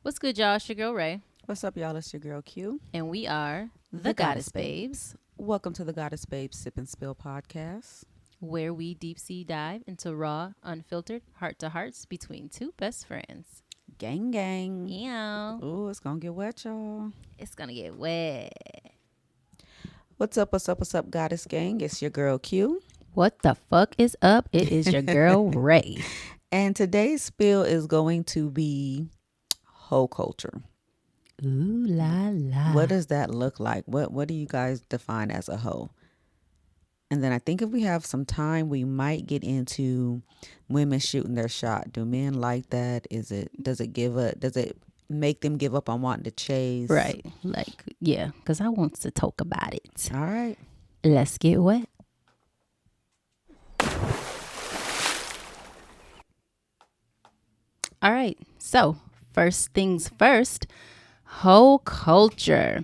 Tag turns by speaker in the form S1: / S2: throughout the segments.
S1: What's good, y'all? It's your girl Ray,
S2: What's up, y'all? It's your girl Q.
S1: and we are the Goddess Babes,
S2: Welcome to the Goddess Babes Sip and Spill podcast.
S1: where we deep sea dive into raw, unfiltered, heart to hearts between two best friends.
S2: Gang, gang.
S1: Yeah,
S2: Ooh, it's gonna get wet, y'all.
S1: it's gonna get wet.
S2: What's up, Goddess Gang? It's your girl Q.
S1: What the fuck is up? It is your girl Ray.
S2: And today's spill is going to be hoe culture.
S1: Ooh la la.
S2: What does that look like? What do you guys define as a hoe? And then I think if we have some time, we might get into women shooting their shot. Do men like that? Does it make them give up on wanting to chase?
S1: Right. Like, yeah, because I want to talk about it.
S2: All right.
S1: Let's get wet. All right. So, first things first, hoe culture.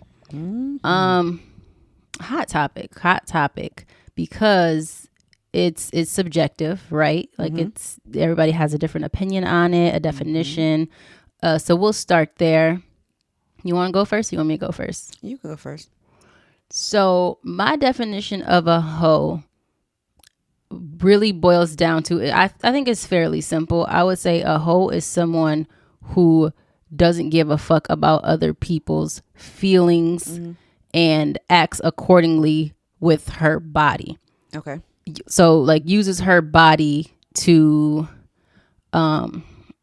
S1: Hot topic because it's subjective, right? Like it's everybody has a different opinion on it, a definition. So we'll start there. You want to go first? You want me to go first?
S2: You can go first.
S1: So my definition of a hoe really boils down to I think it's fairly simple. I would say a hoe is someone who doesn't give a fuck about other people's feelings and acts accordingly with her body.
S2: Okay.
S1: So like uses her body to I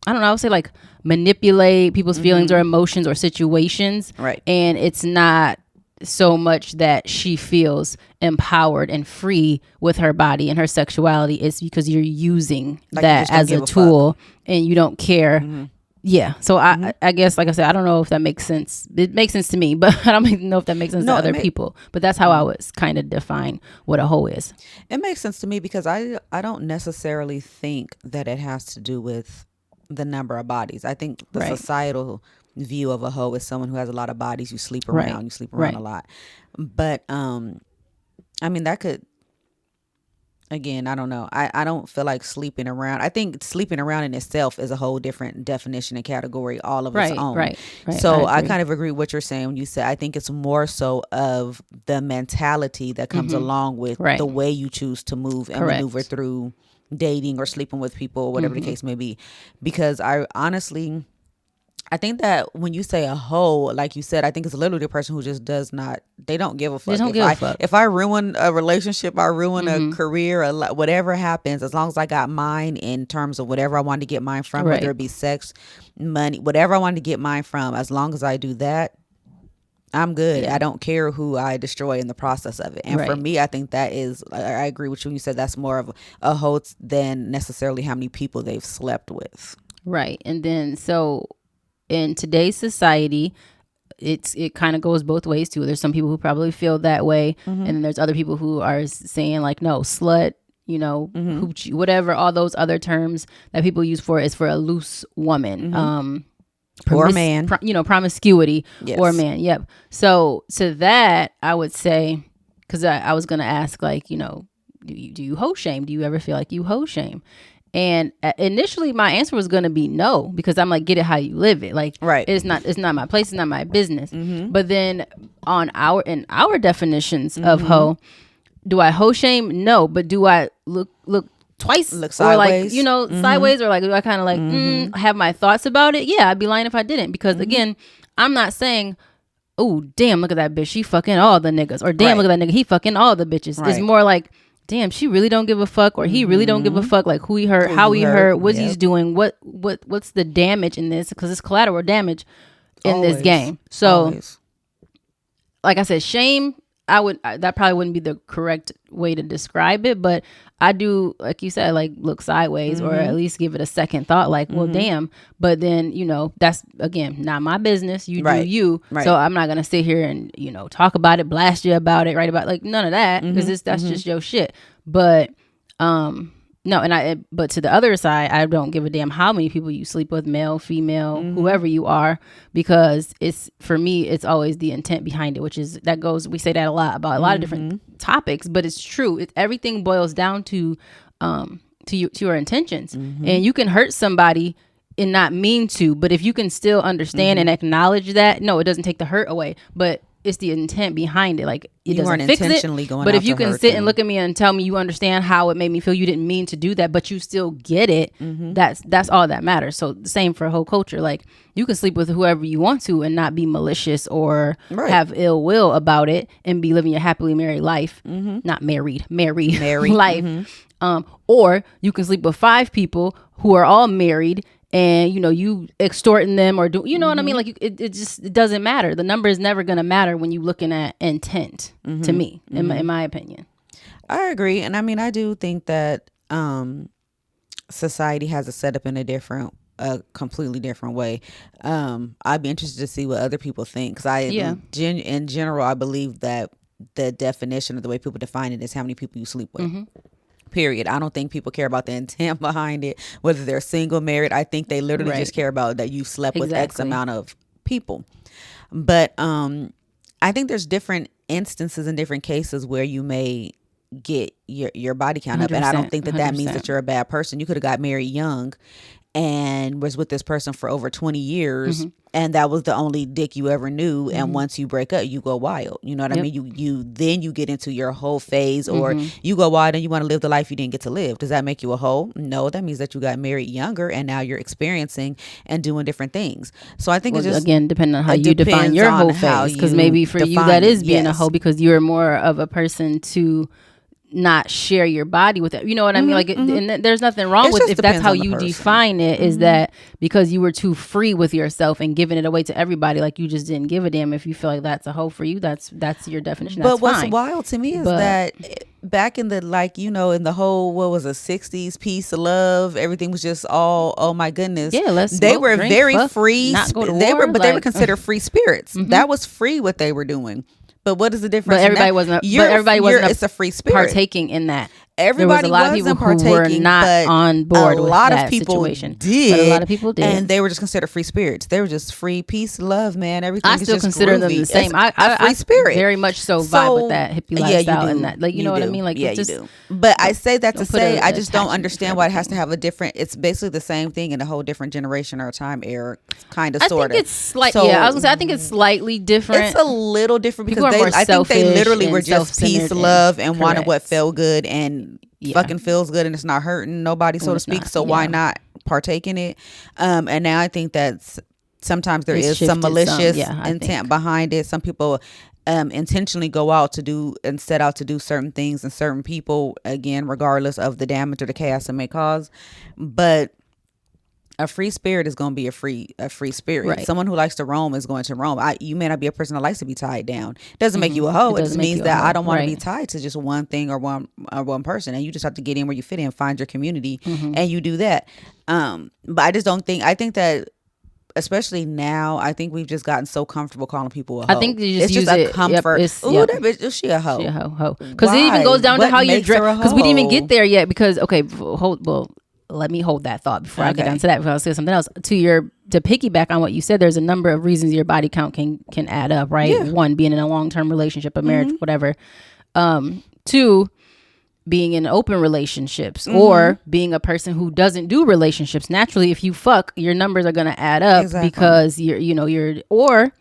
S1: don't know, I would say like manipulate people's feelings or emotions or situations.
S2: Right.
S1: And it's not so much that she feels empowered and free with her body and her sexuality. It's because you're using
S2: Like
S1: that as a tool and you don't care. Yeah. So I guess, like I said, I don't know if that makes sense. It makes sense to me, but I don't know if that makes sense to other people. But that's how I would kind of define what a hoe is.
S2: It makes sense to me because I don't necessarily think that it has to do with the number of bodies. I think the societal view of a hoe is someone who has a lot of bodies. You sleep around. You sleep around a lot. But I mean, that could. Again, I don't know. I don't feel like sleeping around. I think sleeping around in itself is a whole different definition and category all of its own.
S1: Right.
S2: So I kind of agree with what you're saying when you say I think it's more so of the mentality that comes along with the way you choose to move and maneuver through dating or sleeping with people or whatever the case may be. Because I think that when you say a hoe, like you said, I think it's literally the person who just they don't give a fuck.
S1: They don't give a fuck.
S2: If I ruin a relationship, I ruin a career, whatever happens, as long as I got mine in terms of whatever I wanted to get mine from, whether it be sex, money, whatever I wanted to get mine from, as long as I do that, I'm good. I don't care who I destroy in the process of it. And for me, I think that is, I agree with you when you said that's more of a hoe than necessarily how many people they've slept with.
S1: Right. And then so in today's society, it kind of goes both ways too. There's some people who probably feel that way, and then there's other people who are saying like, no, slut, hoochie, whatever. All those other terms that people use for is for a loose woman,
S2: or a man,
S1: promiscuity, or a man. Yep. So to that, I would say, because I was gonna ask, like, do you hoe shame? Do you ever feel like you hoe shame? And initially my answer was going to be no, because I'm like, get it how you live it. Like, it's not my place. It's not my business. But then in our definitions of hoe, do I hoe shame? No. But do I look twice?
S2: Look sideways?
S1: Or like, sideways, or like, do I kind of like have my thoughts about it? Yeah. I'd be lying if I didn't, because again, I'm not saying, oh, damn, look at that bitch. She fucking all the niggas, or damn, look at that nigga. He fucking all the bitches. It's more like, damn, she really don't give a fuck, or he really don't give a fuck, like who he hurt, how he hurt, what he's doing, what's the damage in this, because it's collateral damage in this game. So like I said, shame, that probably wouldn't be the correct way to describe it, but I do, like you said, like look sideways, or at least give it a second thought, like, well, damn. But then, that's, again, not my business. You do you. So I'm not going to sit here and, talk about it, blast you about it, write about it, like none of that, because that's just your shit. But no, but to the other side, I don't give a damn how many people you sleep with, male, female, whoever you are, because for me, it's always the intent behind it, we say that a lot about a lot of different topics, but it's true. Everything boils down to your intentions, and you can hurt somebody and not mean to, but if you can still understand and acknowledge that, no, it doesn't take the hurt away, but it's the intent behind it. Like, it doesn't fix it. But if you can sit and look at me and tell me you understand how it made me feel, you didn't mean to do that, but you still get it, that's all that matters. So the same for whole culture. Like, you can sleep with whoever you want to and not be malicious or have ill will about it and be living your happily married life. Not married life. Or you can sleep with 5 people who are all married, and you extorting them or do what I mean? Like, it doesn't matter. The number is never going to matter when you looking at intent, to me, in my opinion.
S2: I agree. And I mean, I do think that society has it set up in a completely different way. I'd be interested to see what other people think, because in general, I believe that the definition of the way people define it is how many people you sleep with. Period. I don't think people care about the intent behind it, whether they're single, married. I think they literally just care about that you slept with X amount of people. But I think there's different instances and different cases where you may get your body count up, and I don't think that means that you're a bad person. You could have got married young and was with this person for over 20 years, and that was the only dick you ever knew, and once you break up, you go wild. You know what I mean? You get into your whole phase, or you go wild and you want to live the life you didn't get to live. Does that make you a hoe? No, that means that you got married younger, and now you're experiencing and doing different things. So I think it's just,
S1: again, depending on how you define your whole phase, because maybe for you that is being a hoe, because you're more of a person to not share your body with it. You know what I mean? Like, and there's nothing wrong with if that's how you define it, is that because you were too free with yourself and giving it away to everybody, like you just didn't give a damn. If you feel like that's a hoe for you, that's your definition. But
S2: what's wild to me is that back in the, in the whole, what was it, 60s, peace, love, everything was just all, oh my goodness.
S1: Yeah,
S2: they were very free. They were considered free spirits. That was free what they were doing. But what is the difference?
S1: But everybody wasn't.
S2: It's a free spirit
S1: partaking in that.
S2: Everybody
S1: there was a lot of people who were not on board with that situation. But a lot of people did,
S2: and they were just considered free spirits. They were just free, peace, love, man. Everything.
S1: I still consider them the same.
S2: Free spirit.
S1: Very much so vibe with that hippie lifestyle and that, like, you know what I mean? Like,
S2: you do. But I say that to say, I just don't understand why it has to have a different. It's basically the same thing in a whole different generation or time era, kind of, sort of.
S1: I think it's slightly. I was gonna say, I think it's slightly different.
S2: It's a little different because I think they literally were just peace, love, and wanted what felt good and fucking feels good, and it's not hurting nobody, so to speak. So why not partake in it? And now I think that sometimes there is some malicious intent behind it. Some people intentionally go out to do and set out to do certain things and certain people, again, regardless of the damage or the chaos it may cause. But a free spirit is going to be a free spirit. Right. Someone who likes to roam is going to roam. You may not be a person that likes to be tied down. It doesn't make you a hoe. It just means that I don't want to be tied to just one thing or one person. And you just have to get in where you fit in, find your community, and you do that. But I just don't think. I think that, especially now, I think we've just gotten so comfortable calling people a hoe.
S1: I think you just
S2: it's just a comfort. That bitch, she a hoe.
S1: She a hoe. Because it even goes down to how you dress. Because we didn't even get there yet. Because let me hold that thought before I get down to that, before I'll say something else. To piggyback on what you said, there's a number of reasons your body count can add up, right? Yeah. 1, being in a long-term relationship, a marriage, whatever. 2, being in open relationships, or being a person who doesn't do relationships. Naturally, if you fuck, your numbers are going to add up because or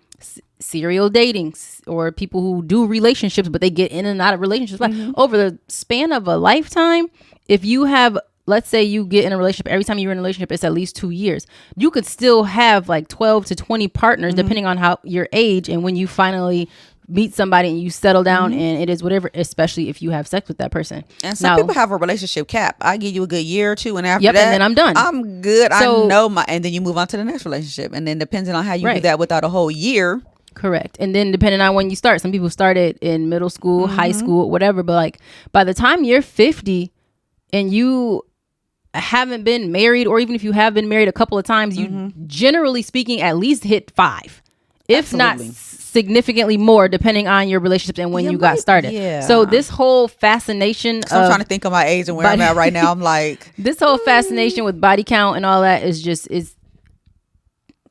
S1: serial dating, or people who do relationships, but they get in and out of relationships. Like, over the span of a lifetime, if you have, let's say you get in a relationship, every time you're in a relationship, it's at least 2 years. You could still have like 12 to 20 partners, depending on how your age. And when you finally meet somebody and you settle down, and it is whatever, especially if you have sex with that person.
S2: And some people have a relationship cap. I give you a good year or two, and after that,
S1: and then I'm done.
S2: I'm good. So, I know and then you move on to the next relationship. And then depending on how you do that without a whole year.
S1: Correct. And then depending on when you start, some people started in middle school, high school, whatever. But like, by the time you're 50 and you haven't been married, or even if you have been married a couple of times, you generally speaking at least hit 5, if not significantly more, depending on your relationship and when you got started. So this whole fascination
S2: I'm trying to think of my age and where I'm at right now. I'm like,
S1: this whole fascination with body count and all that is just is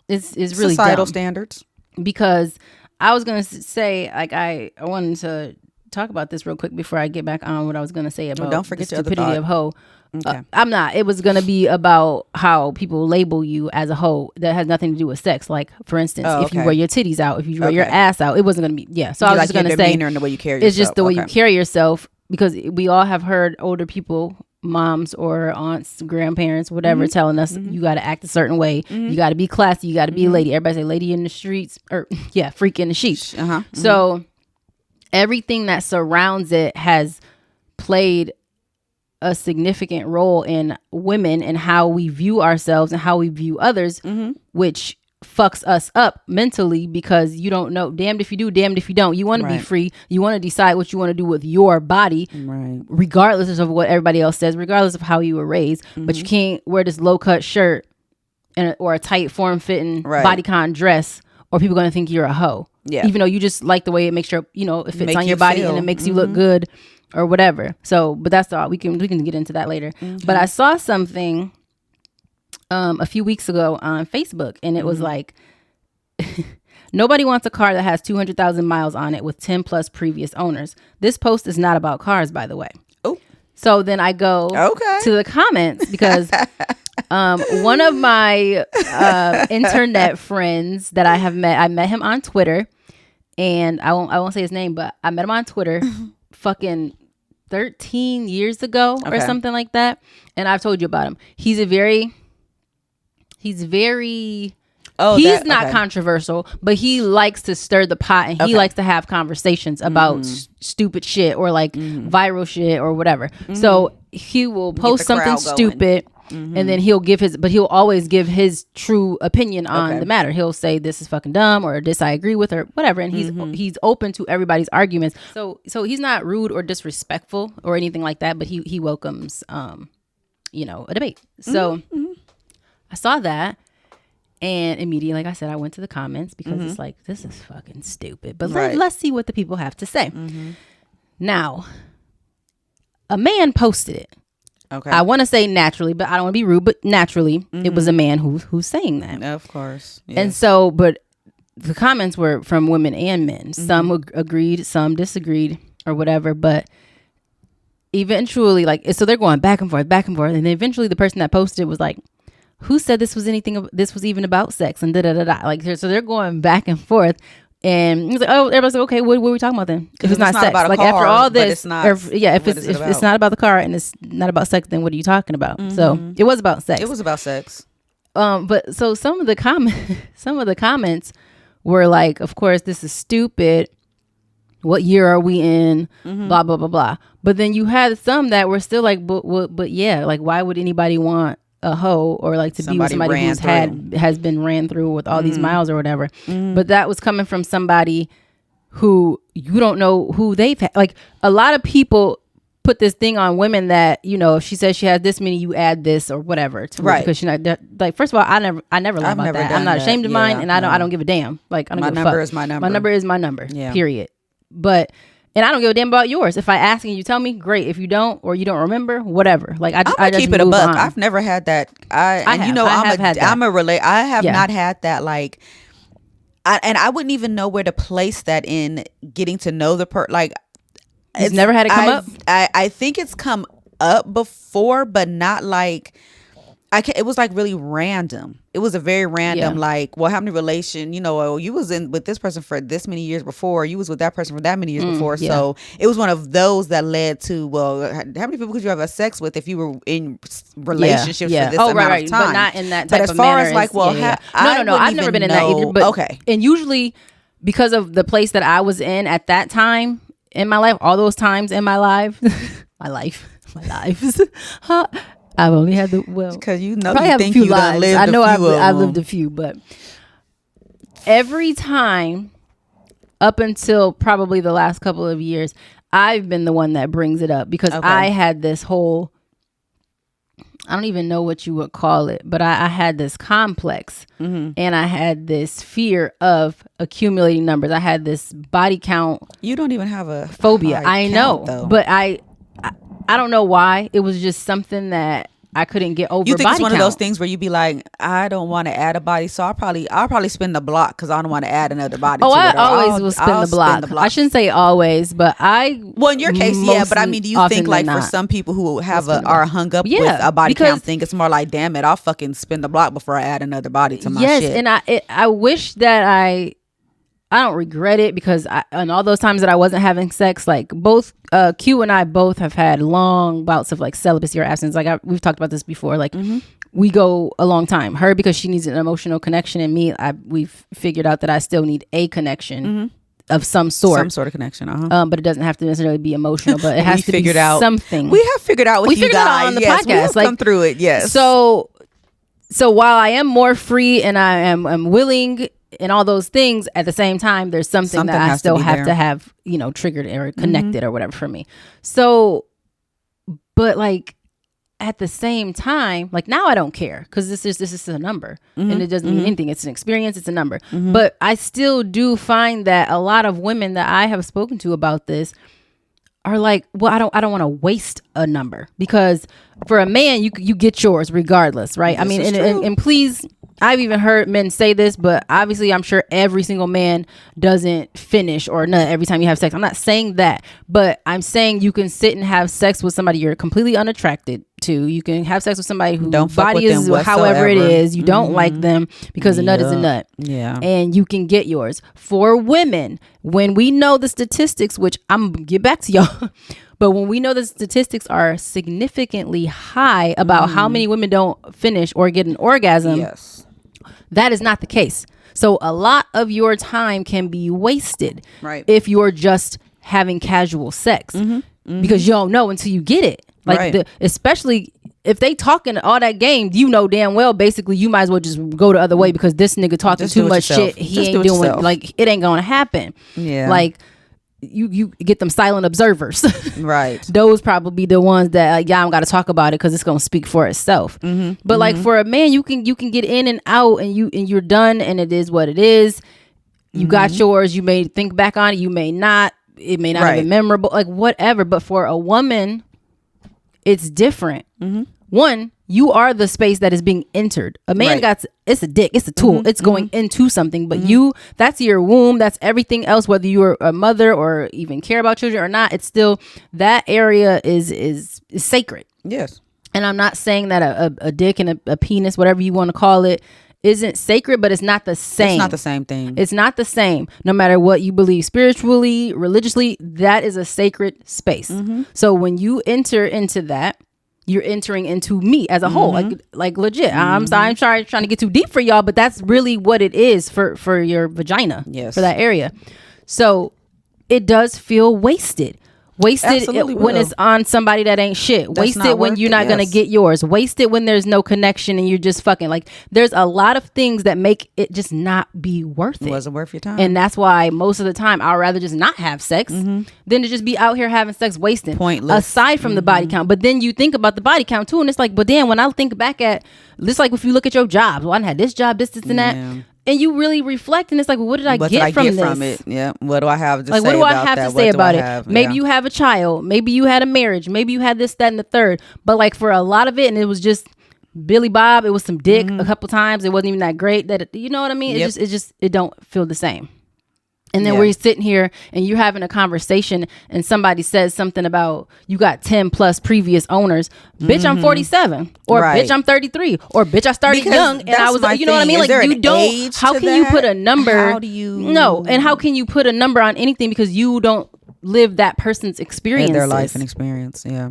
S1: really
S2: societal
S1: dumb.
S2: Standards.
S1: Because I was gonna say, like, I wanted to talk about this real quick before I get back on what I was gonna say about
S2: don't forget
S1: the stupidity of hoe.
S2: Okay.
S1: I'm not. It was gonna be about how people label you as a hoe that has nothing to do with sex. Like, for instance, if you wear your titties out, if you wear your ass out, it wasn't gonna be. Yeah. So I was just gonna say,
S2: and the way you carry yourself.
S1: It's just the way you carry yourself, because we all have heard older people, moms or aunts, grandparents, whatever, telling us you got to act a certain way. You got to be classy. You got to be a lady. Everybody say lady in the streets, or freak in the sheets. So everything that surrounds it has played a significant role in women and how we view ourselves and how we view others, which fucks us up mentally, because you don't know, damned if you do, damned if you don't. You want to be free. You want to decide what you want to do with your body, regardless of what everybody else says, regardless of how you were raised. But you can't wear this low cut shirt or a tight form fitting bodycon dress, or people going to think you're a hoe. Even though you just like the way it makes your, it fits on your body and it makes you look good or whatever. So, but that's all. We can get into that later. But I saw something a few weeks ago on Facebook, and it was like, nobody wants a car that has 200,000 miles on it with 10 plus previous owners. This post is not about cars, by the way. Oh. So then I go to the comments, because one of my internet friends that I met him on Twitter, and I won't say his name, but I met him on Twitter fucking 13 years ago or something like that. And I've told you about him. He's not controversial, but he likes to stir the pot, and he likes to have conversations about stupid shit or like viral shit or whatever. So he will post something stupid, and then he'll always give his true opinion on the matter. He'll say this is fucking dumb, or this I agree with, or whatever. And he's open to everybody's arguments. So he's not rude or disrespectful or anything like that, but he welcomes a debate. So I saw that, and immediately, like I said, I went to the comments, because it's like, this is fucking stupid. But let's see what the people have to say. Now, a man posted it. Okay. I want to say naturally, but I don't want to be rude, but naturally, it was a man who's saying that.
S2: Of course. Yes.
S1: And so, but the comments were from women and men. Some agreed, some disagreed, or whatever. But eventually, so they're going back and forth. And then eventually the person that posted it was like, who said this was even about sex, and like, so they're going back and forth, and he's like, oh, everybody's like, okay, what are we talking about then? If it's not sex,
S2: about
S1: like,
S2: car,
S1: after all this,
S2: if
S1: it's not about the car and it's not about sex, then what are you talking about? So it was about sex.
S2: It was about sex.
S1: But so some of the comments were like, of course, this is stupid. What year are we in? Blah blah blah blah. But then you had some that were still like, but yeah, like, why would anybody want a hoe, or like to be with somebody who's has been ran through with all these miles or whatever? But that was coming from somebody who you don't know who they've had. Like, a lot of people put this thing on women that, if she says she has this many, you add this or whatever to her, because she's not, like, first of all, I never lie about that. I'm not ashamed of mine, and I don't give a damn. Like, I don't give a fuck. My number is my number. My number is my number. Yeah. Period. And I don't give a damn about yours. If I ask and you tell me, great. If you don't, or you don't remember, whatever. Like, I just
S2: keep it a buck.
S1: On.
S2: I've never had that. I have not had that. Like, I wouldn't even know where to place that in getting to know the person. Like,
S1: it's never had it come up.
S2: I think it's come up before, but not like. It was like really random. It was a very random, like, well, how many relation, you was with this person for this many years before, you was with that person for that many years before. Yeah. So it was one of those that led to, well, how many people could you have sex with if you were in relationships for this amount of time?
S1: But not in that type
S2: of manner. But as far as like, well,
S1: no, I've never been in that either. But,
S2: okay.
S1: And usually, because of the place that I was in at that time in my life, all those times in my life, my lives, I've only had
S2: because you
S1: think you done lived. I know I've lived a few, but every time up until probably the last couple of years, I've been the one that brings it up, because I had this whole, I don't even know what you would call it, but I had this complex, and I had this fear of accumulating numbers. I had this body count.
S2: You don't even have a
S1: phobia. I know, but I don't know why. It was just something that I couldn't get over.
S2: You think
S1: body
S2: it's one
S1: count.
S2: of those things where you be like, I don't want to add a body, so I'll probably spin the block because I don't want to add another body.
S1: Oh,
S2: to
S1: I
S2: it,
S1: always will spin the block. I shouldn't say always, but well,
S2: in your case, yeah. But I mean, do you think like for some people who are hung up with a body count thing, it's more like, damn it, I'll fucking spin the block before I add another body to my shit.
S1: Yes, and I wish that I don't regret it, because and all those times that I wasn't having sex, like both Q and I both have had long bouts of like celibacy or abstinence. Like we've talked about this before. Like we go a long time. Her, because she needs an emotional connection, and me, we've figured out that I still need a connection of some sort
S2: of connection.
S1: But it doesn't have to necessarily be emotional. But it has to be something.
S2: We have figured out with you guys.
S1: On the podcast.
S2: We have come through it. Yes.
S1: So while I am more free and I am willing and all those things, at the same time, there's something that I still have to have, triggered or connected or whatever for me. So, but like at the same time, like now I don't care, because this is a number and it doesn't mean anything. It's an experience. It's a number. But I still do find that a lot of women that I have spoken to about this are like, well, I don't want to waste a number, because for a man, you get yours regardless, right? I mean, and please, I've even heard men say this, but obviously I'm sure every single man doesn't finish or nut every time you have sex. I'm not saying that, but I'm saying you can sit and have sex with somebody you're completely unattracted to. You can have sex with somebody whose body is however it is. You don't like them because a nut is a nut.
S2: Yeah.
S1: And you can get yours. For women, when we know the statistics, which I'm going to get back to y'all, but when we know the statistics are significantly high about how many women don't finish or get an orgasm, that is not the case. So a lot of your time can be wasted if you're just having casual sex, because you don't know until you get it. Like especially if they talking all that game, damn well basically you might as well just go the other way, because this nigga talking too much shit. He ain't doing, like, it ain't gonna happen. Yeah. Like you get them silent observers. Right. Those probably the ones that I don't got to talk about it because it's gonna speak for itself. But like for a man, you can get in and out, and you're done, and it is what it is. You got yours. You may think back on it. You may not. It may not have been memorable. Like whatever. But for a woman, it's different. One, you are the space that is being entered. A man it's a dick, it's a tool, it's going into something, but that's your womb, that's everything else, whether you're a mother or even care about children or not, it's still, that area is sacred. Yes. And I'm not saying that a dick and a penis, whatever you want to call it, isn't sacred, but it's not the same.
S2: It's not the same thing.
S1: It's not the same. No matter what you believe spiritually, religiously, that is a sacred space. So when you enter into that, you're entering into me as a whole, like legit. I'm sorry, trying to get too deep for y'all, but that's really what it is for your vagina, for that area. So it does feel wasted. Wasted when it's on somebody that ain't shit. Wasted when you're not going to get yours. Wasted when there's no connection and you're just fucking. Like, there's a lot of things that make it just not be worth it.
S2: It wasn't worth your time.
S1: And that's why most of the time I'd rather just not have sex than to just be out here having sex wasting.
S2: Pointless.
S1: Aside from the body count. But then you think about the body count too, and it's like, but damn, when I think back at this, like if you look at your jobs, well, I had this job, this and that. And you really reflect, and it's like, well, what did I get from this?
S2: Yeah. What do I have to say about that?
S1: What do I have to say about it? Maybe you have a child. Maybe you had a marriage. Maybe you had this, that, and the third. But like for a lot of it, and it was just Billy Bob. It was some dick a couple times. It wasn't even that great. You know what I mean? It don't feel the same. And then we're sitting here and you're having a conversation and somebody says something about you got 10 plus previous owners. Bitch, I'm 47. Or bitch, I'm 33. Or bitch, I started young and I was, you know what I mean? Like you don't, how can you put a number?
S2: How do you?
S1: No. And how can you put a number on anything because you don't live that person's experience?
S2: Their life and experience. Yeah.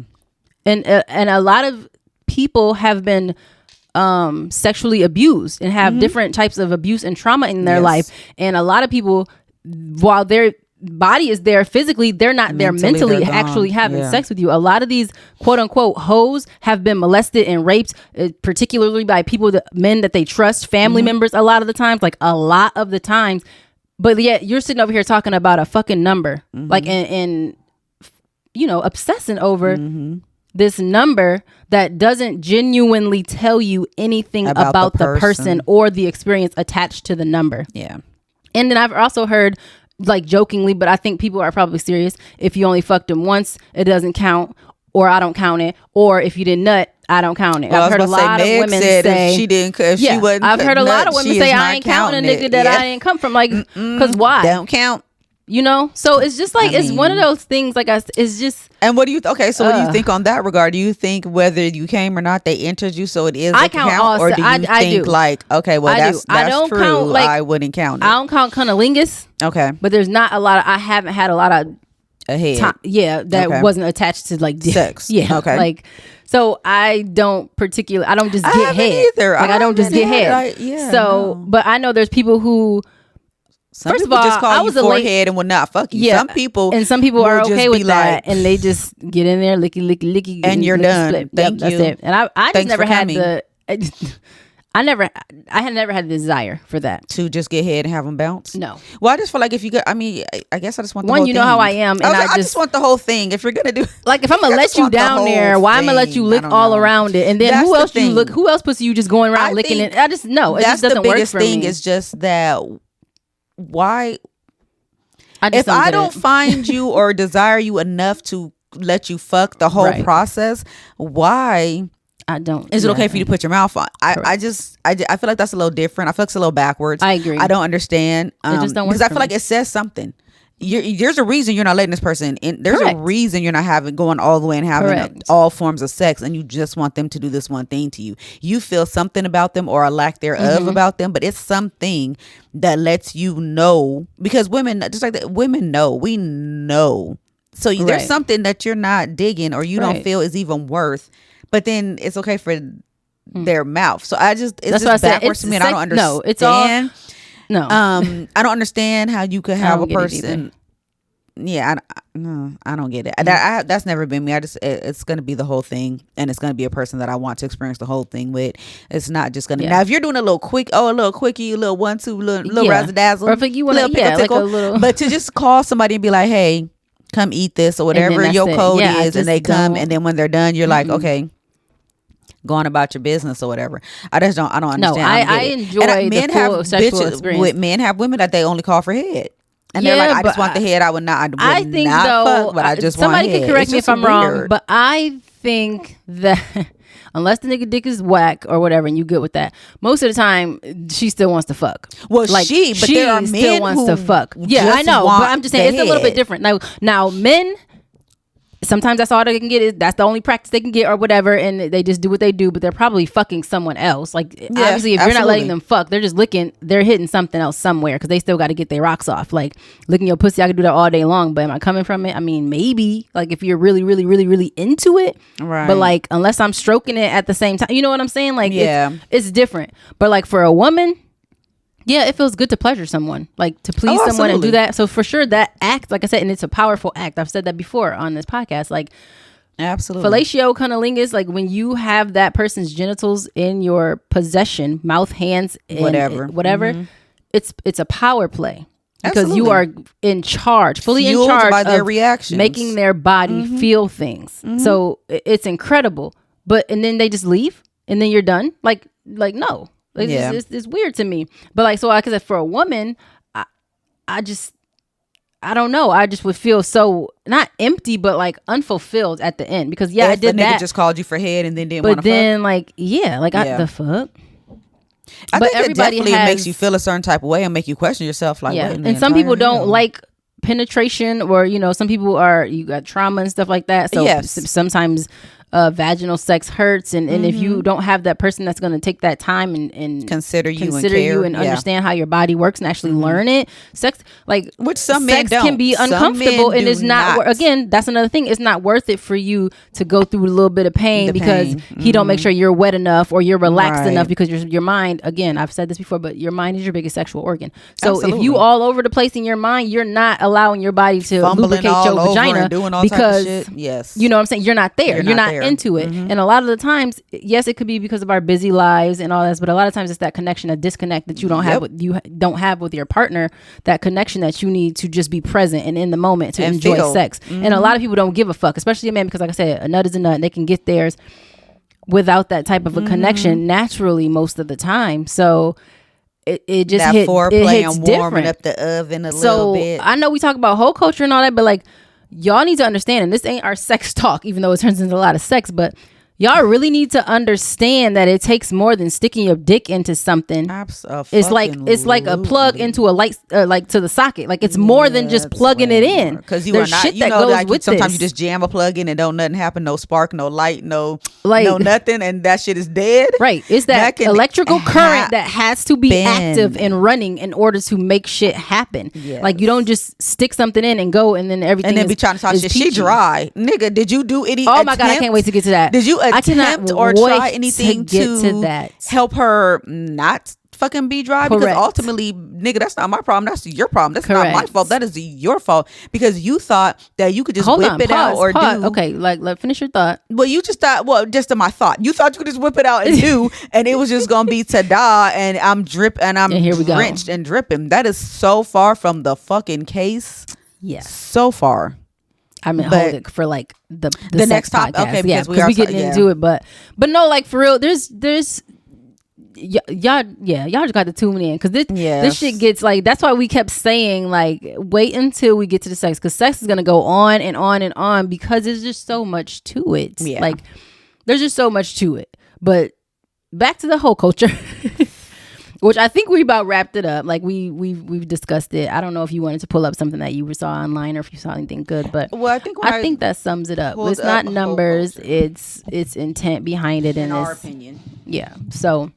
S1: And a lot of people have been sexually abused and have different types of abuse and trauma in their life. And a lot of people, while their body is there physically, they're not there mentally actually having sex with you. A lot of these quote unquote hoes have been molested and raped, particularly by men that they trust, family members a lot of the times, like a lot of the times. But yet you're sitting over here talking about a fucking number, like and obsessing over this number that doesn't genuinely tell you anything about the person or the experience attached to the number.
S2: Yeah.
S1: And then I've also heard, like jokingly, but I think people are probably serious, if you only fucked him once, it doesn't count, or I don't count it, or if you didn't nut, I don't count it.
S2: Well,
S1: I've heard a lot of women say
S2: if she didn't, if she wasn't.
S1: I've heard a lot of women say I ain't counting a nigga that I didn't come from. Like, because why?
S2: Don't count.
S1: You know, so it's just like it's one of those things. Like, it's just.
S2: And what do you? Okay, so what do you think on that regard? Do you think whether you came or not, they entered you, so it is a count, or do you think like, okay, well that's true. Count, like, I wouldn't count it.
S1: I don't count cunnilingus.
S2: Okay,
S1: but there's not a lot of. I haven't had a lot of
S2: ahead.
S1: That wasn't attached to like
S2: sex.
S1: Yeah, okay. Like, so I don't particularly. I don't just get head.
S2: Either.
S1: Like I don't just get head. But I know there's people who. First of all,
S2: just call I was you forehead and will not fuck you.
S1: Yeah,
S2: some people
S1: are okay with that, and they just get in there, licky,
S2: and you're done.
S1: Split.
S2: Thank you.
S1: That's it. And I just never had the. I had never had the desire for that
S2: to just get head and have them bounce.
S1: No.
S2: Well, I just feel like if you could, I mean, I guess I just want the
S1: whole
S2: thing.
S1: You know how I am, and
S2: I just want the whole thing. If you're gonna do,
S1: like, if I'm gonna let you down there, why am I gonna let you lick all around it, and then who else you look? Who else puts you just going around licking it? I just no. It just doesn't work for me.
S2: The biggest thing is just that why. If I don't find you or desire you enough to let you fuck the whole process, why?
S1: I don't.
S2: Is it okay for you to put your mouth on? I feel like that's a little different. I feel like it's a little backwards.
S1: I agree.
S2: I don't understand.
S1: It just don't work
S2: because I feel like it says something. There's a reason you're not letting this person in. There's a reason you're not going all the way and having all forms of sex, and you just want them to do this one thing to you. You feel something about them or a lack thereof about them, but it's something that lets you know, because women, just like that, women know. We know. So there's something that you're not digging or you don't feel is even worth. But then it's okay for their mouth. So it's just backwards to me, and I don't understand.
S1: No, it's all. No,
S2: I don't understand how you could have a person. Yeah, I don't get it. That's never been me. It's going to be the whole thing, and it's going to be a person that I want to experience the whole thing with. It's not just going to. Now, if you're doing a little quickie, a little 1-2, little razzle dazzle,
S1: or if you want to, like a little.
S2: But to just call somebody and be like, hey, come eat this or whatever your code is, and they come, and then when they're done, you're like, okay, go on about your business or whatever. I don't understand.
S1: No, I enjoy the full sexual experience.
S2: Men have women that they only call for head. And they're like, I just want the head. I would not fuck, but I just want head.
S1: Somebody can correct me if I'm wrong, but I think that unless the nigga dick is whack or whatever, and you good with that, most of the time she still wants to fuck.
S2: Well, like, but there are men
S1: still wants to fuck. Yeah, I know, but I'm just saying it's a little bit different. Now men. Sometimes that's all they can get. That's the only practice they can get or whatever, and they just do what they do, but they're probably fucking someone else. Like, obviously, if you're not letting them fuck, they're just they're hitting something else somewhere, because they still got to get their rocks off. Like, licking your pussy, I could do that all day long, but am I coming from it? I mean, maybe, like, if you're really, really, really, really into it.
S2: Right.
S1: But, like, unless I'm stroking it at the same time, you know what I'm saying? Like, it's different. But, like, for a woman, yeah, it feels good to pleasure someone, like to please someone and do that. So for sure, that act, like I said, and it's a powerful act. I've said that before on this podcast. Like,
S2: absolutely,
S1: fellatio, cunnilingus, like when you have that person's genitals in your possession, mouth, hands, whatever, it's a power play, because you are in charge, fully in charge
S2: by their
S1: of
S2: reactions,
S1: making their body feel things. So it's incredible. But and then they just leave, and then you're done. Like no. It's weird to me. But like, so like I said, for a woman, I don't know. I just would feel so not empty, but like unfulfilled at the end, because I did that.
S2: Just called you for head and then didn't want to fuck.
S1: But then the fuck.
S2: I think it definitely makes you feel a certain type of way and make you question yourself. Like, wait a minute,
S1: and some people don't like penetration, or some people you got trauma and stuff like that. So sometimes vaginal sex hurts, and if you don't have that person that's going to take that time and
S2: consider you and
S1: understand how your body works and actually learn it, sex, like,
S2: which some men don't,
S1: can be uncomfortable, and it's not again, that's another thing, it's not worth it for you to go through a little bit of pain because he don't make sure you're wet enough or you're relaxed enough, because your mind, again, I've said this before, but your mind is your biggest sexual organ. So if you all over the place in your mind, you're not allowing your body to lubricate your vagina, because you know what I'm saying, you're not there, you're not into it. And a lot of the times, yes, it could be because of our busy lives and all that, but a lot of times it's that connection, a disconnect that you don't have with, you don't have with your partner, that connection that you need to just be present and in the moment to enjoy sex. And a lot of people don't give a fuck, especially a man, because like I said, a nut is a nut, and they can get theirs without that type of a connection naturally most of the time. So it just
S2: that foreplay and warming
S1: different.
S2: Up the oven a little bit.
S1: I know we talk about whole culture and all that, but like, y'all need to understand, and this ain't our sex talk, even though it turns into a lot of sex, but y'all really need to understand that it takes more than sticking your dick into something. It's like a plug into a light, like to the socket. Like it's more than just plugging it in.
S2: Because you are not, you know, like sometimes you just jam a plug in and don't nothing happen, no spark, no light, no nothing, and that shit is dead.
S1: Right. It's that electrical current that has to be active and running in order to make shit happen. Yes. Like you don't just stick something in and go and then everything.
S2: And then be trying to talk shit. She dry, nigga. Did you do any?
S1: Oh my god, I can't wait to get to that.
S2: Did you attempt or try anything to help her not fucking be dry? Correct. Because ultimately, nigga, that's not my problem. That's your problem. That's not my fault. That is your fault because you thought that you could just whip it out or do.
S1: Okay, like finish your thought.
S2: Well, you just thought. Well, just in my thought, you thought you could just whip it out and do, and it was just gonna be ta-da, and I'm drenched and dripping. That is so far from the fucking case. Yes, so far.
S1: I mean, hold it for like the
S2: next topic. Okay,
S1: because we getting into it, but no, like for real, there's y'all just got to tune in because this shit gets like, that's why we kept saying like wait until we get to the sex, because sex is gonna go on and on and on because there's just so much to it. Yeah. Like there's just so much to it. But back to the whole culture. Which I think we about wrapped it up. Like we've discussed it. I don't know if you wanted to pull up something that you saw online or if you saw anything good, but I think that sums it up. It's not numbers. It's intent behind it, in
S2: our opinion.
S1: Yeah. So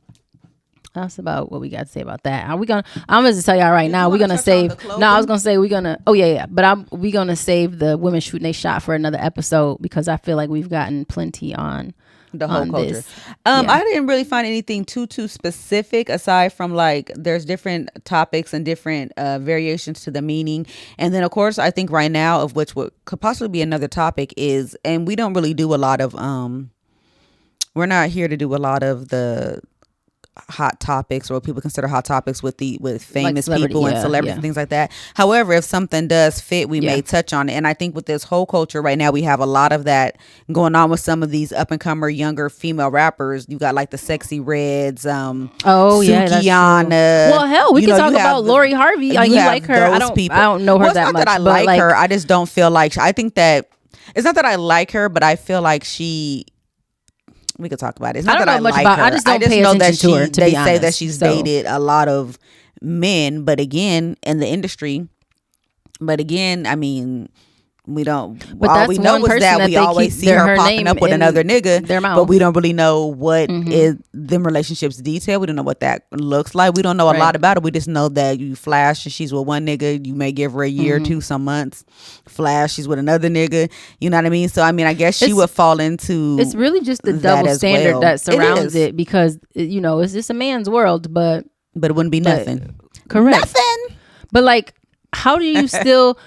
S1: that's about what we got to say about that. I'm gonna just tell y'all right now. We're gonna save. No, I was gonna say we're gonna. Oh yeah. But we're gonna save the women shooting they shot for another episode because I feel like we've gotten plenty on
S2: the whole culture. I didn't really find anything too specific aside from like there's different topics and different variations to the meaning. And then of course I think right now of which could possibly be another topic is, and we don't really do a lot of we're not here to do a lot of the hot topics or what people consider hot topics with famous like people and celebrities and things like that. However, if something does fit, we may touch on it. And I think with this whole culture right now, we have a lot of that going on with some of these up and comer younger female rappers. You got like the Sexy Reds, Sukihana.
S1: Well, hell, we can talk about Lori Harvey. You like her? I don't know her that much.
S2: I like her. I just don't feel like I think that it's not that I like her, but I feel like we could talk about it. It's not that I like her.
S1: I just don't pay attention to her.
S2: They say that she's dated a lot of men, but again, in the industry. But again, I mean, we don't. But all we know is that we always see her popping up with another nigga, but we don't really know what is them relationships detail. We don't know what that looks like. We don't know a lot about it. We just know that you flash and she's with one nigga. You may give her a year or two, some months. Flash, she's with another nigga. You know what I mean? So I mean, I guess she would fall into.
S1: It's really just the double standard that surrounds it because it's just a man's world, but
S2: it wouldn't be nothing.
S1: Correct.
S2: Nothing.
S1: But like, how do you still?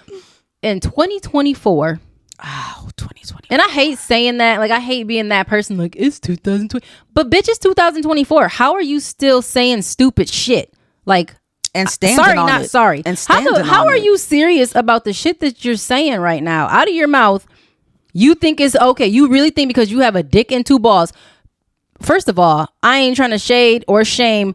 S1: In 2024,
S2: 2020,
S1: and I hate saying that. Like, I hate being that person. Like, it's 2020, but bitch, it's 2024. How are you still saying stupid shit? Like,
S2: and standing on it.
S1: Sorry.
S2: And
S1: how are you serious about the shit that you're saying right now? Out of your mouth, you think it's okay. You really think because you have a dick and two balls. First of all, I ain't trying to shade or shame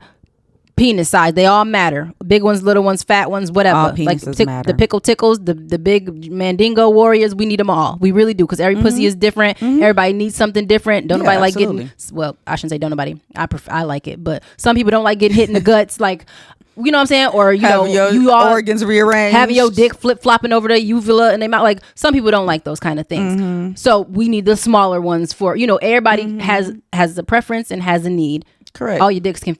S1: penis size. They all matter. Big ones, little ones, fat ones, whatever.
S2: All penises matter.
S1: The pickle tickles, the big mandingo warriors, we need them all. We really do, because every pussy is different. Everybody needs something different. Don't nobody like getting, well, I shouldn't say don't nobody. I like it, but some people don't like getting hit in the guts, like, you know what I'm saying? Or you all
S2: organs rearranged,
S1: having your dick flip flopping over the uvula and they mouth. Like, some people don't like those kind of things. So we need the smaller ones for, everybody has a preference and has a need.
S2: Correct.
S1: All your dicks can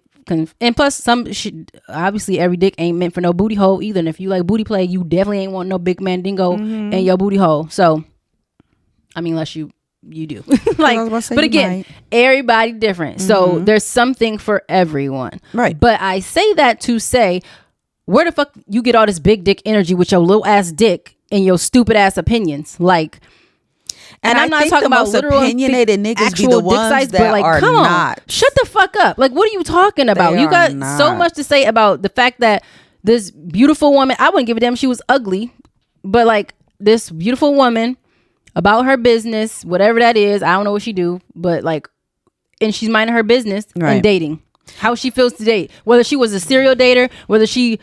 S1: and plus obviously every dick ain't meant for no booty hole either. And if you like booty play, you definitely ain't want no big mandingo in your booty hole. So I mean, unless you do. Like, but again, everybody different. So there's something for everyone.
S2: Right.
S1: But I say that to say, where the fuck you get all this big dick energy with your little ass dick and your stupid ass opinions? Like, and I'm not talking about literal
S2: opinionated niggas be the ones size, that but like, are not.
S1: Shut the fuck up. Like, what are you talking about? You got so much to say about the fact that this beautiful woman, I wouldn't give a damn if she was ugly, but like this beautiful woman about her business, whatever that is, I don't know what she do, but like, and she's minding her business and dating. How she feels to date, whether she was a serial dater, whether she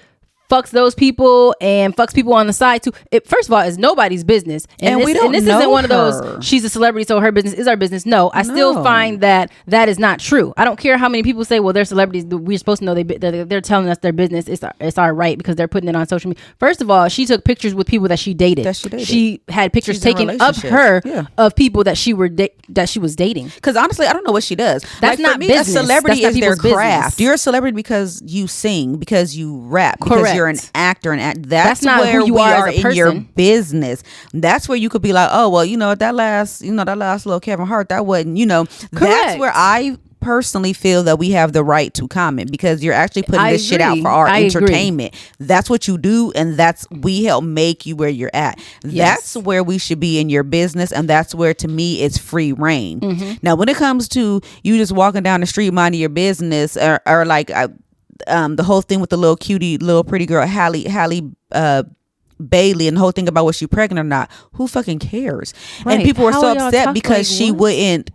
S1: fucks those people and fucks people on the side too. It, first of all, is nobody's business, and this isn't one of those. She's a celebrity, so her business is our business. No, I still find that is not true. I don't care how many people say, well, they're celebrities. We're supposed to know they're telling us their business. It's our right because they're putting it on social media. First of all, she took pictures with people that she dated. She had pictures taken of her of people that she was dating.
S2: Because honestly, I don't know what she does.
S1: That's not business.
S2: A celebrity is their craft.
S1: Business.
S2: You're a celebrity because you sing, because you rap, because you're an actor, and that's not where who you are in your business. That's where you could be like, oh well, that last little Kevin Hart, that wasn't, that's where I personally feel that we have the right to comment, because you're actually putting this shit out for our entertainment. That's what you do, and we help make you where you're at. That's where we should be in your business, and that's where, to me, it's free reign. Now when it comes to you just walking down the street minding your business, or like the whole thing with the little cutie, little pretty girl Halle Bailey, and the whole thing about was she pregnant or not, who fucking cares? And people were so upset because she wouldn't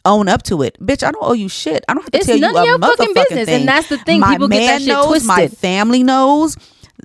S2: own up to it. Bitch, I don't owe you shit. I don't have to tell you a motherfucking business thing.
S1: And that's the thing. People get that shit twisted.
S2: My family knows.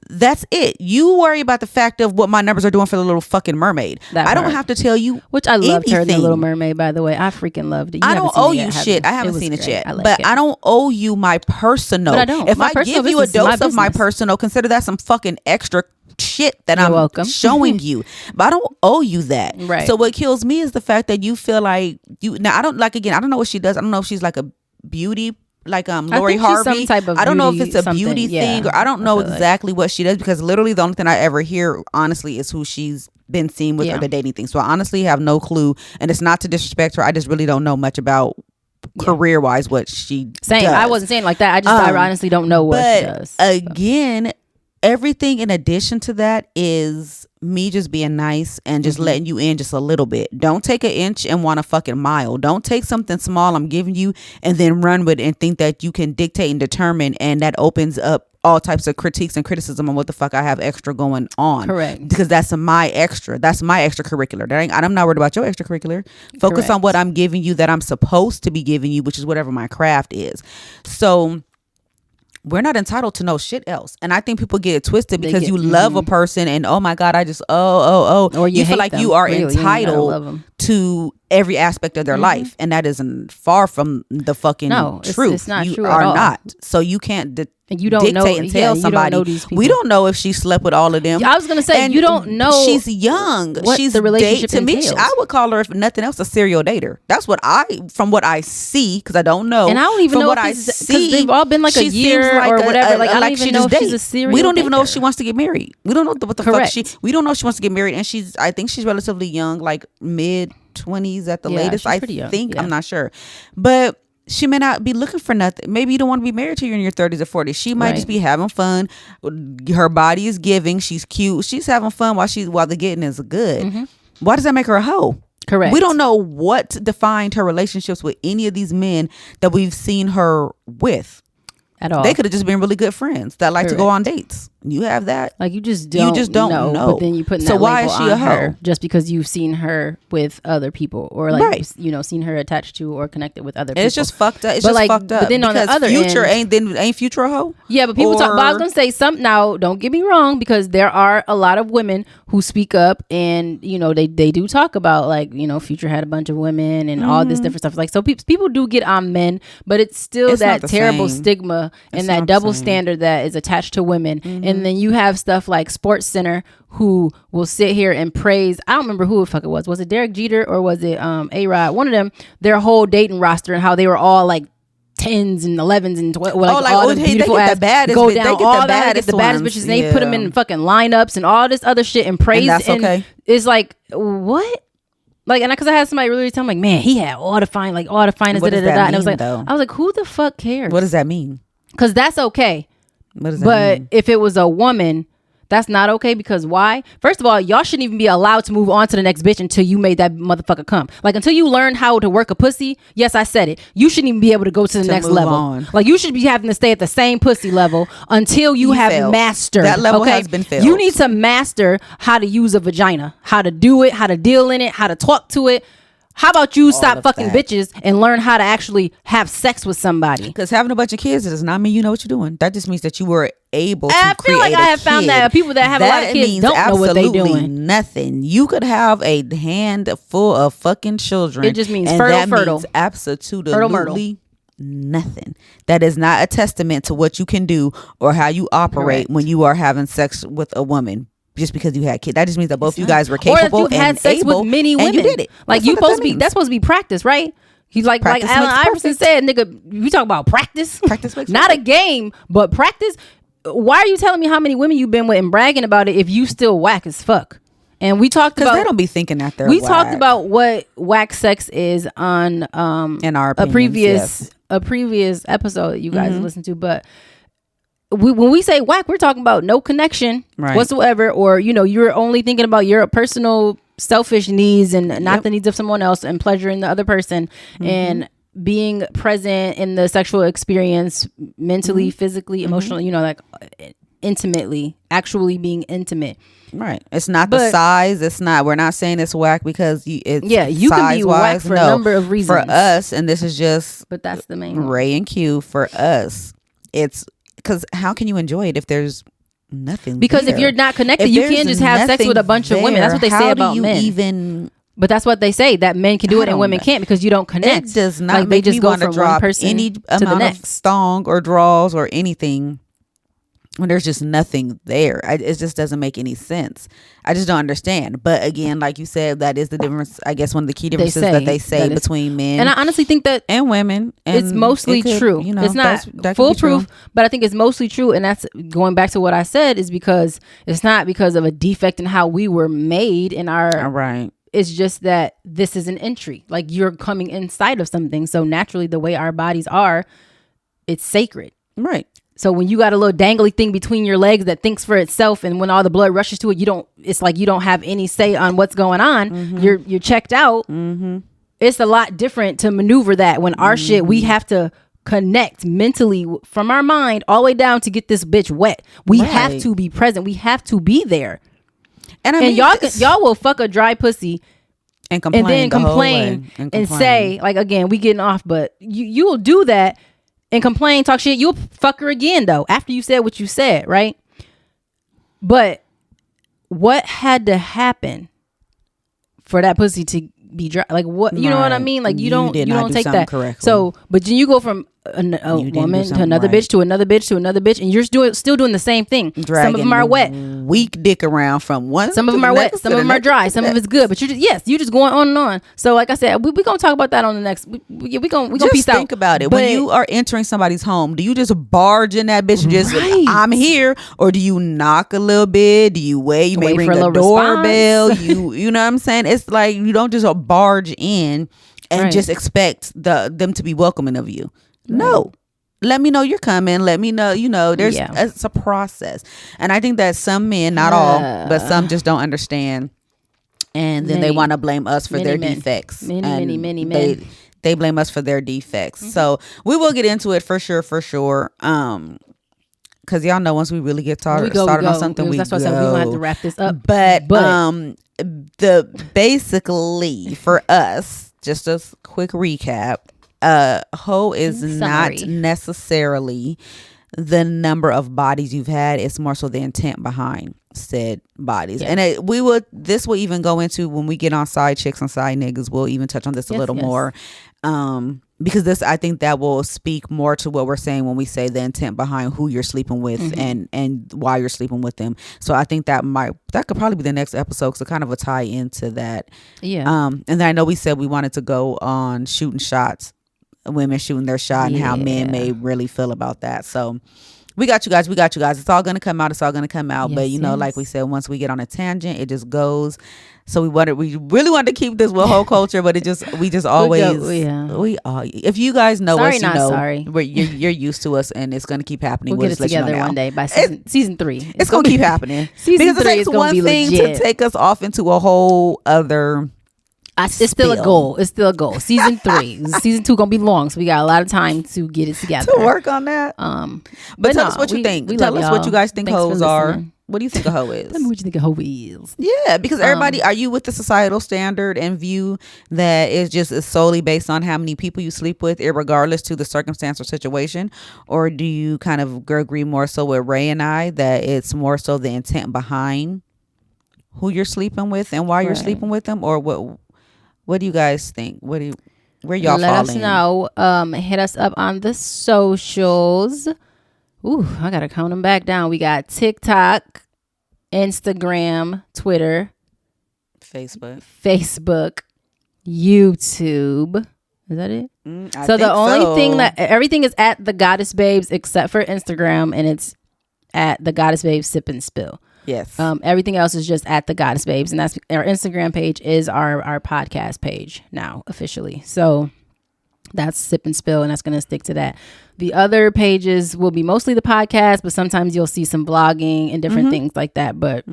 S2: That's it. You worry about the fact of what my numbers are doing for the little fucking mermaid. I don't have to tell you.
S1: Which I loved her in the Little Mermaid, by the way. I freaking loved it.
S2: I don't owe you shit. I haven't seen it yet. But I don't owe you my personal. If I give you a dose of my personal, consider that some fucking extra shit that I'm showing you. But I don't owe you that.
S1: Right.
S2: So what kills me is the fact that you feel like now I don't know what she does. I don't know if she's like a beauty, like Lori Harvey. I don't know if it's a beauty thing, or I don't know exactly what she does, because literally the only thing I ever hear honestly is who she's been seen with or the dating thing. So I honestly have no clue, and it's not to disrespect her. I just really don't know much about career wise what she does.
S1: I wasn't saying like that. I honestly don't know what she does.
S2: Again, everything in addition to that is me just being nice and just letting you in just a little bit. Don't take an inch and want a fucking mile. Don't take something small I'm giving you and then run with it and think that you can dictate and determine, and that opens up all types of critiques and criticism on what the fuck I have extra going on.
S1: Correct.
S2: Because that's my extracurricular. I'm not worried about your extracurricular. Focus on what I'm giving you that I'm supposed to be giving you, which is whatever my craft is. So we're not entitled to no shit else. And I think people get it twisted because you love a person and, oh my God, I just, or you feel like you are entitled to every aspect of their life. And that isn't far from the fucking truth.
S1: It's not
S2: you
S1: true
S2: are
S1: at all.
S2: not. So you can't
S1: you don't
S2: dictate
S1: know,
S2: and tell somebody. We don't know if she slept with all of them.
S1: I was going to say, you don't know.
S2: She's young. She's
S1: the relationship
S2: to me, I would call her, if nothing else, a serial dater. That's what from what I see, because I don't know.
S1: And I don't even know what I see, because they've all been like a year like or whatever. I don't even know if she's a serial
S2: We don't even know if she wants to get married. We don't know what the fuck we don't know if she wants to get married. And I think she's relatively young, like mid-20s at the latest. I think. I'm not sure. But she may not be looking for nothing. Maybe you don't want to be married till you're in your 30s or 40s. She might just be having fun. Her body is giving. She's cute. She's having fun while the getting is good. Why does that make her a hoe?
S1: Correct.
S2: We don't know what defined her relationships with any of these men that we've seen her with.
S1: At all.
S2: They could have just been really good friends that like to go on dates. You have that.
S1: Like you just don't know. But then you put that
S2: why
S1: label
S2: is she
S1: on
S2: a hoe?
S1: her just because you've seen her with other people, or like seen her attached to or connected with other people.
S2: It's just fucked up. It's just fucked up.
S1: But then on the other
S2: Future
S1: end,
S2: ain't Future a hoe?
S1: Yeah, but people talk. But I was gonna say something. Now, don't get me wrong, because there are a lot of women who speak up, and they do talk about, like, Future had a bunch of women and all this different stuff. Like, so people do get on men, but it's still that terrible stigma and that double standard that is attached to women. And then you have stuff like Sports Center, who will sit here and praise, I don't remember who the fuck it was it Derek Jeter or was it A-Rod, one of them, their whole dating roster and how they were all like 10s and 11s and 12, all the beautiful ass go down, all that, the baddest bitches, and they put them in fucking lineups and all this other shit and praise, and that's okay. It's like, what? Like, and because I had somebody really tell me, like, man, he had all the finest, and I was like, who the fuck cares?
S2: What does that mean?
S1: Because that's okay.
S2: What does that mean?
S1: If it was a woman, that's not okay. Because why? First of all, y'all shouldn't even be allowed to move on to the next bitch until you made that motherfucker come. Like, until you learn how to work a pussy. Yes, I said it. You shouldn't even be able to go to the next level. On. Like, you should be having to stay at the same pussy level until you have mastered.
S2: That level has been failed.
S1: You need to master how to use a vagina, how to do it, how to deal in it, how to talk to it. How about you stop fucking bitches and learn how to actually have sex with somebody?
S2: Because having a bunch of kids does not mean you know what you're doing. That just means that you were able to
S1: I feel like I have found that people that have a lot of kids don't know what they're doing.
S2: Nothing. You could have a handful of fucking children.
S1: It just means fertile.
S2: Means absolutely nothing. That is not a testament to what you can do or how you operate when you are having sex with a woman. Just because you had kids, that just means that both you guys were capable
S1: or that you've had sex with many women.
S2: You did it.
S1: Like that's supposed to be practice, right? He's like Allen Iverson said, nigga, you talk about practice.
S2: Practice makes
S1: not a game, but practice. Why are you telling me how many women you've been with and bragging about it if you still whack as fuck? And we talked about,
S2: they don't be thinking that they're
S1: we talked about what whack sex is on
S2: in our opinions,
S1: a previous episode that you guys listened to, but when we say whack, we're talking about no connection whatsoever, or you're only thinking about your personal selfish needs and not the needs of someone else, and pleasuring the other person, and being present in the sexual experience mentally, physically, emotionally, like intimately, actually being intimate.
S2: Right. It's not the size. It's not. We're not saying it's whack because it's
S1: you can be whack for a number of reasons.
S2: For us, and this is just.
S1: But that's the main
S2: Ray and Q. For us, it's. Because how can you enjoy it if there's nothing
S1: because
S2: there?
S1: If you're not connected, you can't just have sex with a bunch of women. That's what they say about men. But that's what they say, that men can do it and women can't because you don't connect.
S2: It does not make me want to drop any amount of thong or draws or anything when there's just nothing there. It just doesn't make any sense. I just don't understand. But again, like you said, that is the difference. I guess one of the key differences that they say between men
S1: and I honestly think that
S2: and women. And
S1: it's mostly true. It's not foolproof, but I think it's mostly true. And that's going back to what I said, is because it's not because of a defect in how we were made in our
S2: right.
S1: It's just that this is an entry. Like you're coming inside of something. So naturally, the way our bodies are, it's sacred.
S2: Right.
S1: So when you got a little dangly thing between your legs that thinks for itself, and when all the blood rushes to it, it's like you don't have any say on what's going on. You're checked out. It's a lot different to maneuver that when our shit, we have to connect mentally from our mind all the way down to get this bitch wet. We have to be present. We have to be there. And y'all will fuck a dry pussy
S2: and complain,
S1: and then complain and say, like, again, we getting off, but you will do that and complain, talk shit. You'll fuck her again though after you said what you said, right? But what had to happen for that pussy to be dry? Like what? You know what I mean? Like you don't take that
S2: correctly.
S1: So, but then you go from a woman to another bitch to another bitch to another bitch, and you're still doing the same thing. Some of them are wet,
S2: weak dick around from one.
S1: Some of them are wet, some of them are dry, some of it's good. But you're just going on and on. So like I said, we gonna talk about that on the next. We gonna piece out.
S2: Think about it. But when you are entering somebody's home, do you just barge in that bitch and just I'm here, or do you knock a little bit? Do you wait? You may ring the doorbell. You know what I'm saying? It's like you don't just barge in and just expect them to be welcoming of you. No, let me know you're coming. Let me know, it's a process. And I think that some men, not all, but some just don't understand. And then they want to blame us for their defects.
S1: Many men.
S2: They blame us for their defects. So we will get into it for sure. Because y'all know once we really get started on something,
S1: that's why I said we want to have to wrap this up.
S2: But basically for us, just a quick recap. Hoe is not necessarily the number of bodies you've had. It's more so the intent behind said bodies. And this will even go into when we get on side chicks and side niggas. We'll even touch on this a little more. Because I think that will speak more to what we're saying when we say the intent behind who you're sleeping with and why you're sleeping with them. So I think that could probably be the next episode, so kind of a tie into that.
S1: Yeah.
S2: And then I know we said we wanted to go on shooting shots, women shooting their shot, and how men may really feel about that. So we got you guys. It's all gonna come out.
S1: Yes,
S2: but like we said, once we get on a tangent, it just goes. So we really wanted to keep this with whole culture, but we just always we all. If you guys know us, you know you're used to us, and it's gonna keep happening.
S1: We'll get it together one day by season 3.
S2: It's gonna keep happening.
S1: Season 3 is
S2: one thing to take us off into a whole other.
S1: It's still a goal. Season 3. Season 2 gonna be long, so we got a lot of time to get it together.
S2: To work on that. But tell us what you think. Tell us what you guys think hoes are. What do you think a hoe is?
S1: Tell me what you think a hoe is.
S2: Yeah, because everybody, are you with the societal standard and view that is solely based on how many people you sleep with, irregardless to the circumstance or situation? Or do you kind of agree more so with Ray and I that it's more so the intent behind who you're sleeping with and why you're sleeping with them? Or what do you guys think? Where y'all
S1: Let
S2: fall
S1: us
S2: in?
S1: know. Hit us up on the socials. Ooh, I gotta count them back down. We got TikTok, Instagram, Twitter, Facebook, YouTube. Is that it? So the only thing that everything is at the Goddess Babes except for Instagram, and it's at the Goddess Babes Sip and Spill.
S2: Yes.
S1: Everything else is just at the Goddess Babes, and that's our Instagram page is our podcast page now officially. So that's Sip and Spill, and that's going to stick to that. The other pages will be mostly the podcast, but sometimes you'll see some blogging and different things like that. But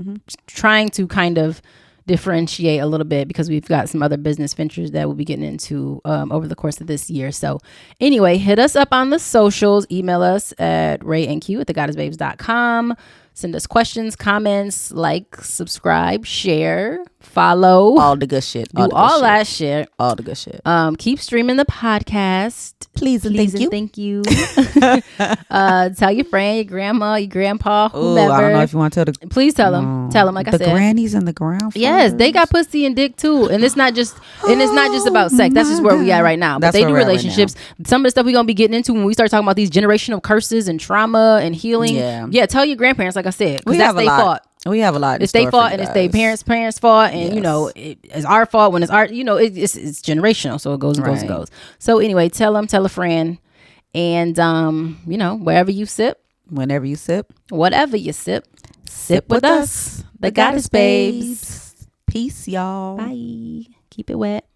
S1: trying to kind of differentiate a little bit because we've got some other business ventures that we'll be getting into over the course of this year. So anyway, hit us up on the socials. Email us at rayandq@thegoddessbabes.com. Send us questions, comments, like, subscribe, share, follow.
S2: All the good shit.
S1: Do all that shit.
S2: All the good shit.
S1: Keep streaming the podcast.
S2: Please and
S1: thank you. Tell your friend, your grandma, your grandpa, whomever.
S2: Ooh, I don't know if you want to tell them.
S1: Please tell them. Tell them, like I said.
S2: The grannies and the grandfathers.
S1: Yes, they got pussy and dick too. And it's not just about sex. That's just where we at right now. But they do relationships. Some of the stuff we're going to be getting into when we start talking about these generational curses and trauma and healing. Yeah, tell your grandparents, like I said, because that's their fault.
S2: We have a lot.
S1: It's their fault, and it's their parents' fault, and you know it's our fault when it's our. You know it's generational, so it goes and goes and goes. So anyway, tell them, tell a friend, and you know wherever you sip,
S2: whenever you sip,
S1: whatever you sip with us, the Goddess Babes.
S2: Peace, y'all.
S1: Bye. Keep it wet.